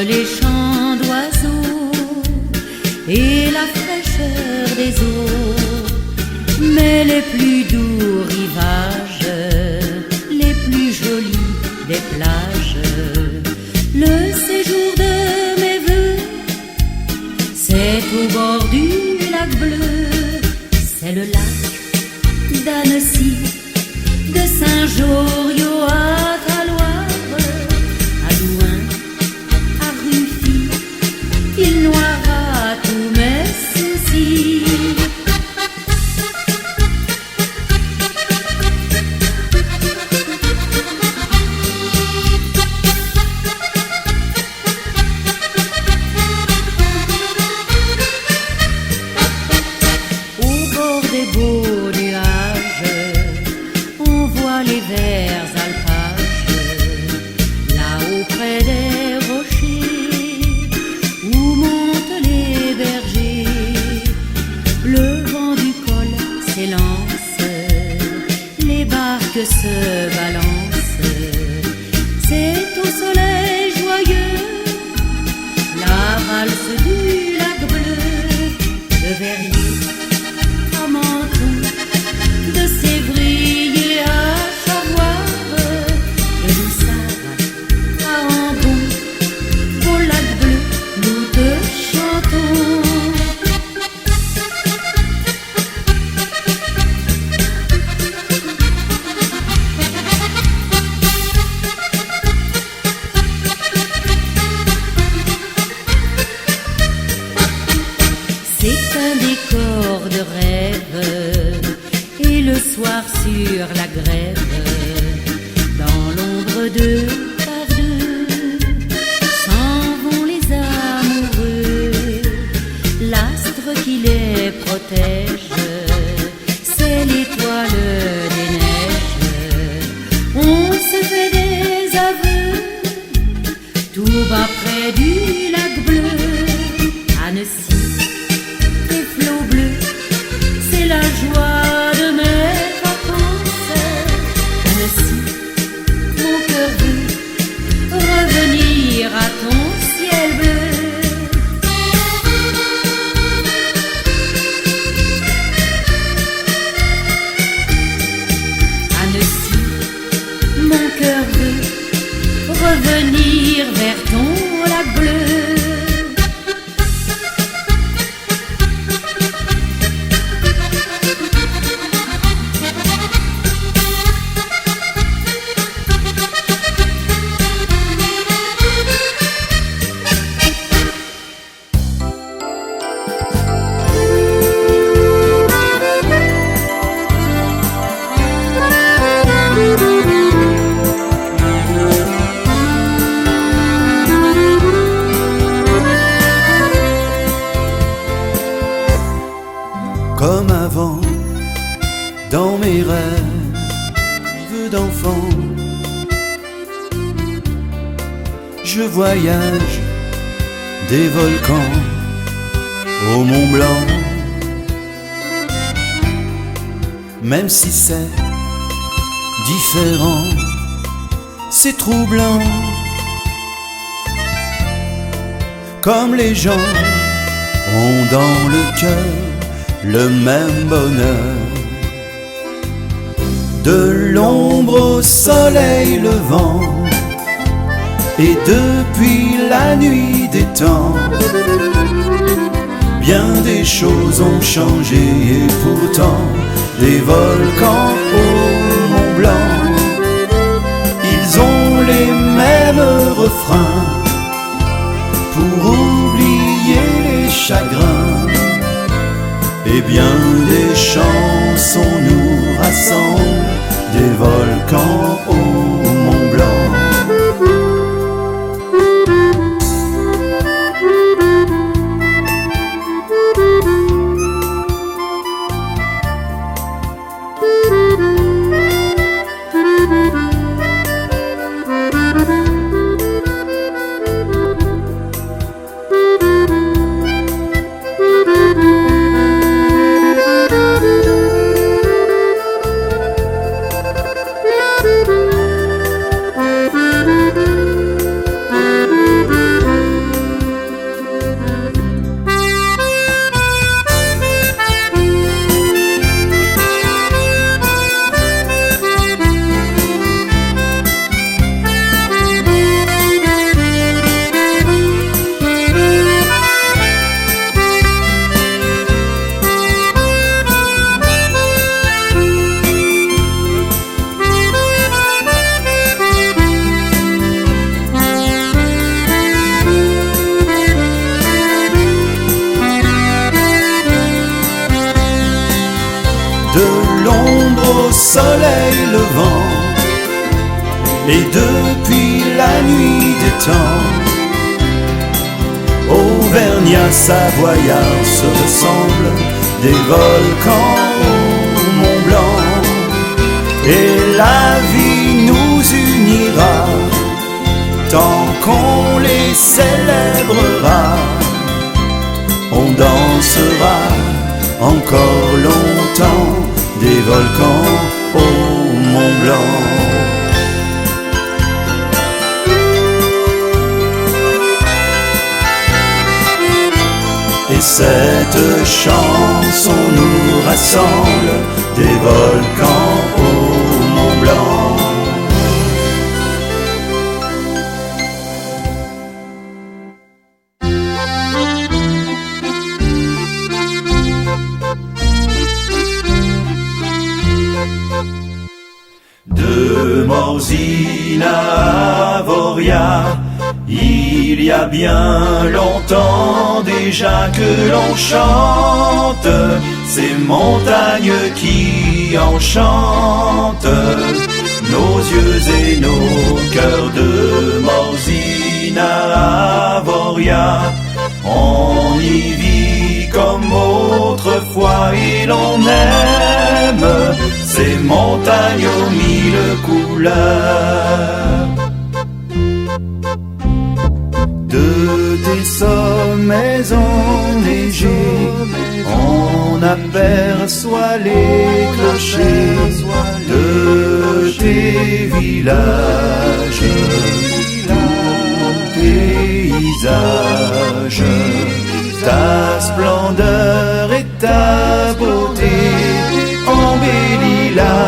les chants d'oiseaux et la fraîcheur des eaux. Mais les plus doux rivages, les plus jolis des plages, le séjour de mes voeux, c'est au bord du lac bleu. C'est le lac d'Annecy, de Saint-Jorio à Taloire, à Louin, à Rufy, il noiera tous mes soucis. Au bord des beaux nuages, on voit les verts alpages, là-haut près des rochers, où montent les bergers. Le vent du col s'élance, les barques se balancent, c'est au soleil joyeux, la valse du lac bleu, de Verrier à Menton, de Sévrier à Charroire, de Lissard à Ambon, au lac bleu nous te chantons. C'est un décor de rêve, et le soir sur la grève, dans l'ombre deux par deux, s'en vont les amoureux. L'astre qui les protège, c'est l'étoile des neiges. On se fait des aveux, tout bas près du lac bleu. Annecy, tes flots bleus, c'est la joie de mes vacances. Annecy, mon cœur veut revenir à ton ciel bleu. Annecy, mon cœur veut revenir vers ton lac bleu. Comme avant, dans mes rêves d'enfant, je voyage des volcans au Mont Blanc. Même si c'est différent, c'est troublant. Comme les gens ont dans le cœur le même bonheur. De l'ombre au soleil levant, et depuis la nuit des temps, bien des choses ont changé, et pourtant des volcans au Mont Blanc, ils ont les mêmes refrains pour oublier les chagrins. Et bien des chansons nous rassemblent, des volcans au Mont Blanc. Et depuis la nuit des temps, Auvergnat, Savoyard se ressemblent, des volcans au Mont Blanc. Et la vie nous unira tant qu'on les célébrera. On dansera encore longtemps des volcans au Mont Blanc. Et cette chanson nous rassemble, des volcans au Mont Blanc. De Morzine à Avoria, il y a bien longtemps déjà que l'on chante ces montagnes qui enchantent nos yeux et nos cœurs. De Morzine à Avoria, on y vit comme autrefois et l'on aime ces montagnes aux mille couleurs. De tes sommets enneigés, on aperçoit les clochers de tes villages, ton paysage, ta splendeur et ta beauté embellit la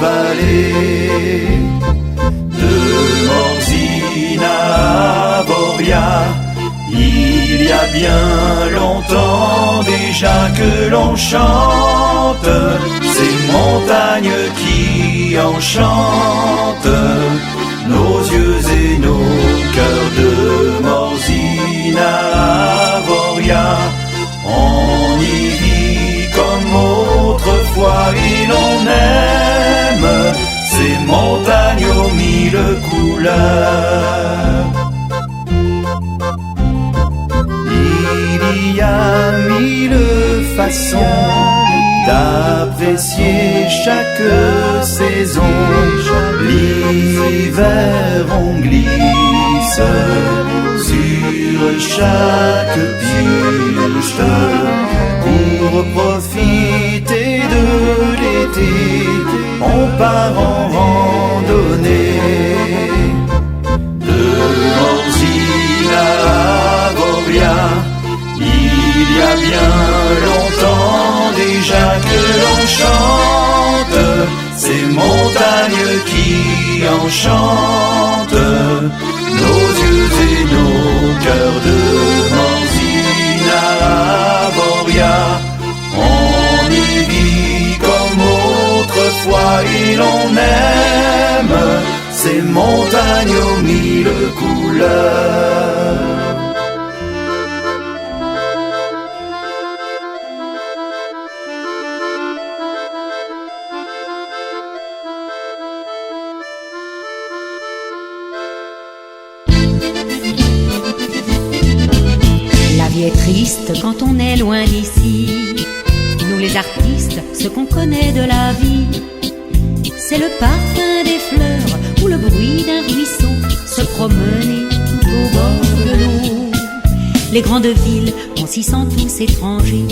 vallée. De Morzine à Avoria, il y a bien longtemps déjà que l'on chante ces montagnes qui enchantent nos yeux et nos cœurs. De Morzine à Avoria, on y vit comme autrefois et l'on aime ces montagnes aux mille couleurs. Il y a mille façons d'apprécier chaque saison. L'hiver on glisse sur chaque piste pour profiter de l'été. On part en randonnée. De Morzine à Avoria, il y a bien longtemps déjà que l'on chante ces montagnes qui enchantent nos yeux et nos cœurs. De Morzine à Avoria, on y vit comme autrefois et l'on aime ces montagnes aux mille couleurs. La vie est triste quand on est loin d'ici. Nous les artistes, ce qu'on connaît de la vie, c'est le parfum des fleurs ou le bruit d'un ruisseau, se promener tout au bord de l'eau. Les grandes villes, on s'y sent tous étrangers.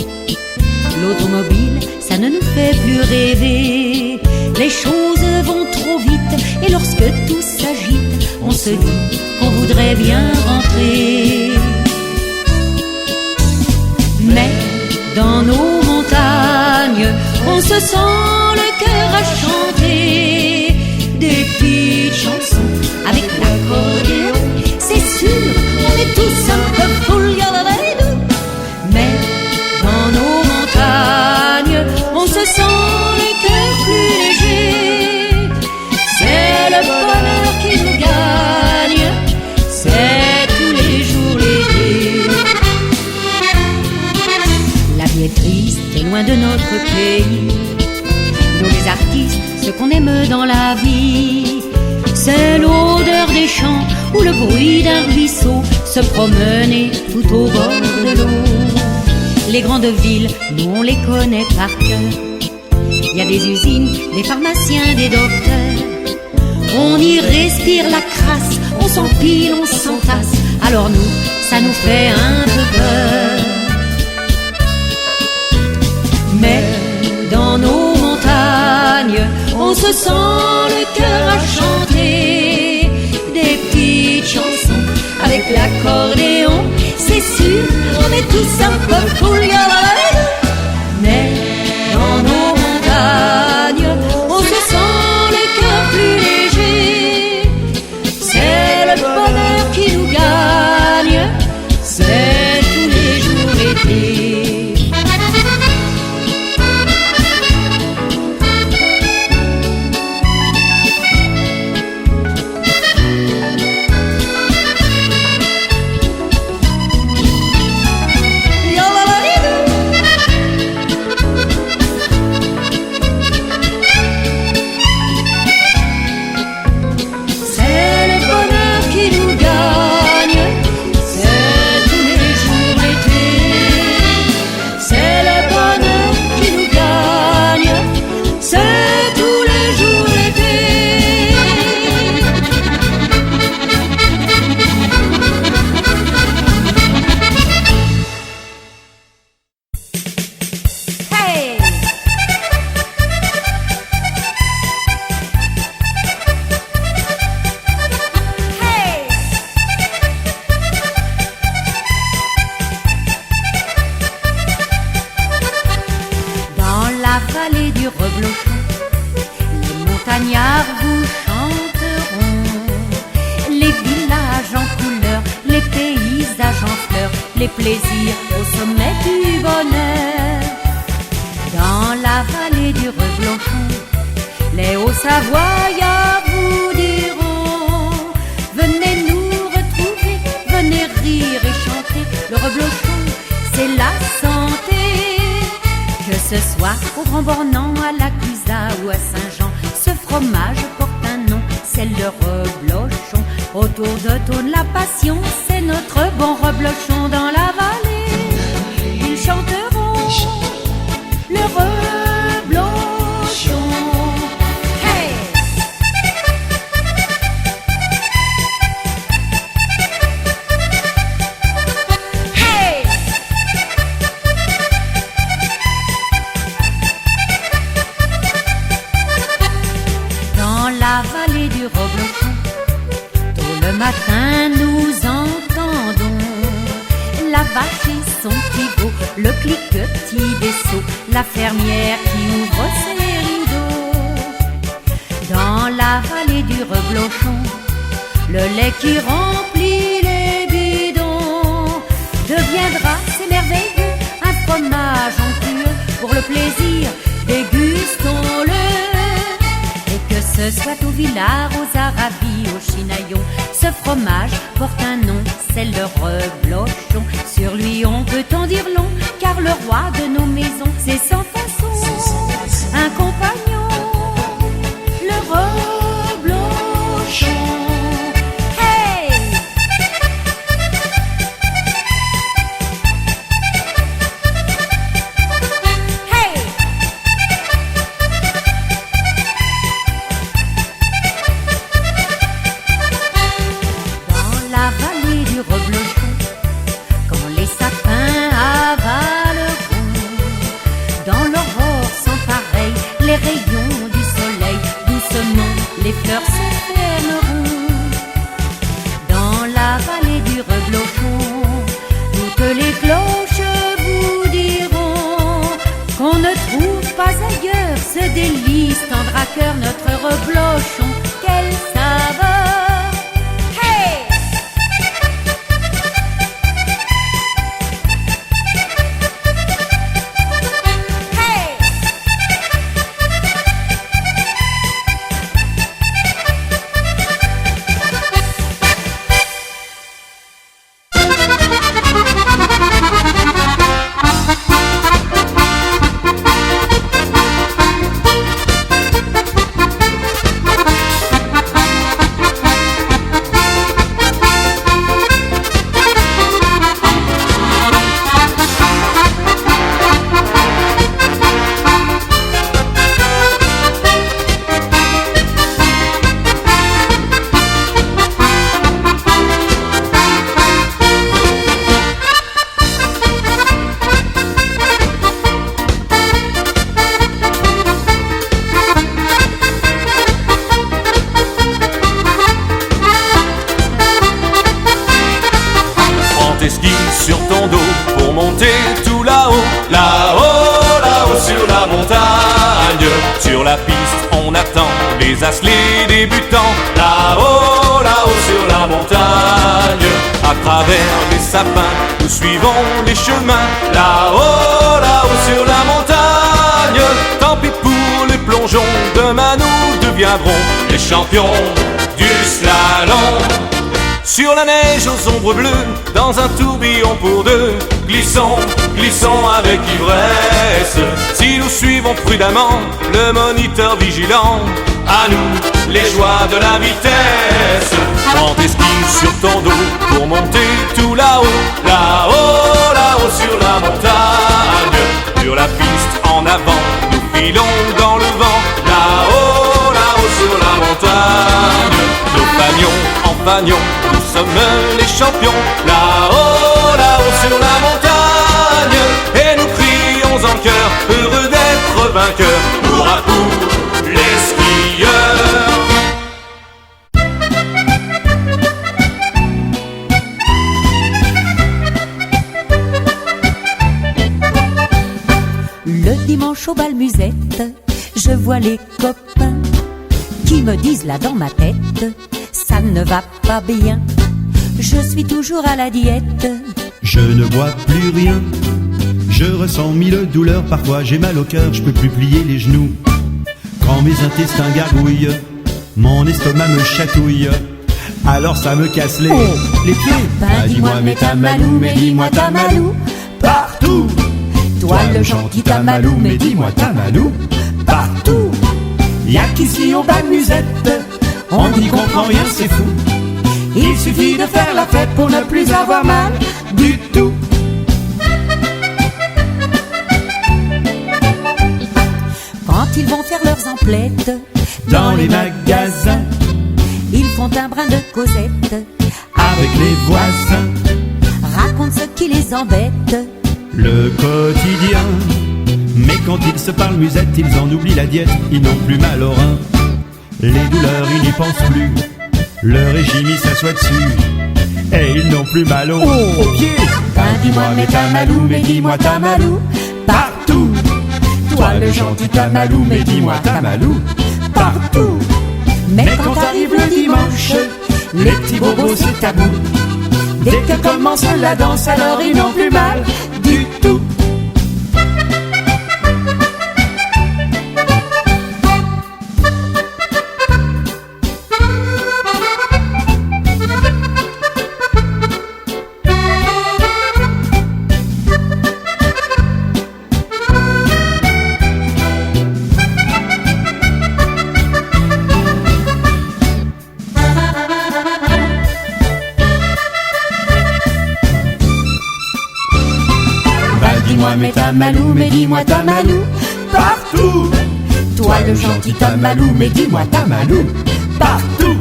L'automobile, ça ne nous fait plus rêver. Les choses vont trop vite et lorsque tout s'agite, on se dit qu'on voudrait bien rentrer. Mais dans nos montagnes, on se sent le cœur à chanter des petites chansons avec l'accordéon. C'est sûr, on est tous un peu fous. Mais dans nos montagnes, on se sent le cœur plus léger. C'est le bonheur qui nous gagne, c'est tous les jours l'été. La vie est triste et loin de notre pays. Nous les artistes, ce bruit d'un ruisseau, se promener tout au bord de l'eau. Les grandes villes, nous on les connaît par cœur. Il y a des usines, des pharmaciens, des docteurs. On y respire la crasse, on s'empile, on s'entasse. Alors nous, ça nous fait un peu peur. Mais dans nos montagnes, on se sent le cœur à chanter des petites chansons avec l'accordéon. C'est sûr, on est tous un peu fous. Mais dans nos montagnes, on se sent le cœur plus léger. C'est le bonheur qui nous gagne, c'est tous les jours l'été. Les plaisirs au sommet du bonheur. Dans la vallée du Reblochon, les Hauts-Savoyards vous diront: venez nous retrouver, venez rire et chanter. Le Reblochon, c'est la santé. Que ce soit au Grand Bornand, à la Clusaz ou à Saint-Jean, ce fromage porte un nom, c'est le Reblochon. Autour de Thône la passion, c'est notre bon Reblochon. Dans la vallée, ils chanteront le Reblochon. Hey! Hey! Dans la vallée du Reblochon, le matin nous entendons la vache et son pivot, le cliquetis des seaux, la fermière qui ouvre ses rideaux. Dans la vallée du Reblochon, le lait qui remplit les bidons deviendra, c'est merveilleux, un fromage onctueux. Pour le plaisir, dégustons-le. Et que ce soit au Villard, aux Arabies, au Chinaillon, ce fromage porte un nom, c'est le Reblochon. Sur lui on peut en dire long, car le roi de nos maisons, c'est sans façon un compagnon, le Reblochon. Hey! Hey! Dans la vallée du Reblochon, quand les sapins avaleront, dans l'aurore sans pareil, les rayons du soleil, doucement les fleurs se fermeront. Dans la vallée du Reblochon, toutes les cloches vous diront qu'on ne trouve pas ailleurs ce délice tendre à cœur, notre Reblochon. Quelle saveur! Hey! Hey! tes skis sur ton dos pour monter tout là-haut, là-haut, là-haut sur la montagne. Sur la piste, on attend les as, les débutants, là-haut, là-haut sur la montagne. À travers les sapins, nous suivons les chemins, là-haut, là-haut sur la montagne. Tant pis pour les plongeons, demain nous deviendrons les champions du slalom. Sur la neige aux ombres bleues, dans un tourbillon pour deux, glissons, glissons avec ivresse. Si nous suivons prudemment le moniteur vigilant, à nous les joies de la vitesse. Prends tes skis sur ton dos pour monter tout là-haut, là-haut, là-haut sur la montagne. Sur la piste en avant, nous filons dans le vent, là-haut, là-haut sur la montagne. Nos fanions en fanions, nous sommes les champions, là-haut, là-haut sur la montagne. Et nous crions en chœur, heureux d'être vainqueurs, hurrah pour les skieurs. Le dimanche au bal musette, je vois les copains qui me disent là dans ma tête, ça ne va pas bien, je suis toujours à la diète. Je ne bois plus rien, je ressens mille douleurs, parfois j'ai mal au cœur, je peux plus plier les genoux. Quand mes intestins gargouillent, mon estomac me chatouille, alors ça me casse les pieds. Dis-moi mais t'as malou, mais dis-moi t'as malou Partout. Toi le gentil t'as malou, mais dis-moi t'as malou Partout. Y'a qu'ici au bal musette, on n'y comprend rien, c'est fou. Il suffit de faire la fête pour ne plus avoir mal Du tout. Quand ils vont faire leurs emplettes Dans les magasins, ils font un brin de causette avec les voisins, racontent ce qui les embête. le quotidien. Mais quand ils se parlent musette, ils en oublient la diète, ils n'ont plus mal au rein. Les douleurs, ils n'y pensent plus, le régime, ils s'assoient dessus, et ils n'ont plus mal aux pieds. Dis-moi mais t'as malou, mais dis-moi t'as malou Partout. Toi le gentil t'as malou, mais dis-moi t'as malou Partout. Mais quand arrive le dimanche, les petits bobos c'est tabou. dès que commence la danse, alors ils n'ont plus mal Du tout. Dis-moi mais t'as malou, mais dis-moi t'as malou Partout. Toi le gentil t'as malou, mais dis-moi t'as malou Partout.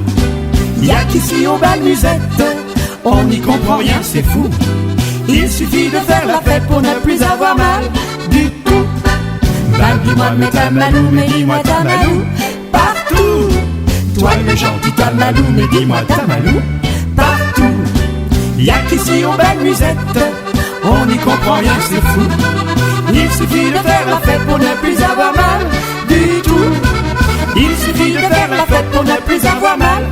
Y'a qu'ici au bal musette, on n'y comprend rien, c'est fou. Il suffit de faire la fête pour ne plus avoir mal Du tout. Dis-moi mais t'as malou, mais dis-moi t'as malou Partout. Toi le gentil t'as malou, mais dis-moi t'as malou Partout. Y'a qu'ici au bal musette, on n'y comprend rien, c'est fou. Il suffit de faire la fête pour ne plus avoir mal Du tout. Il suffit de faire la fête pour ne plus avoir mal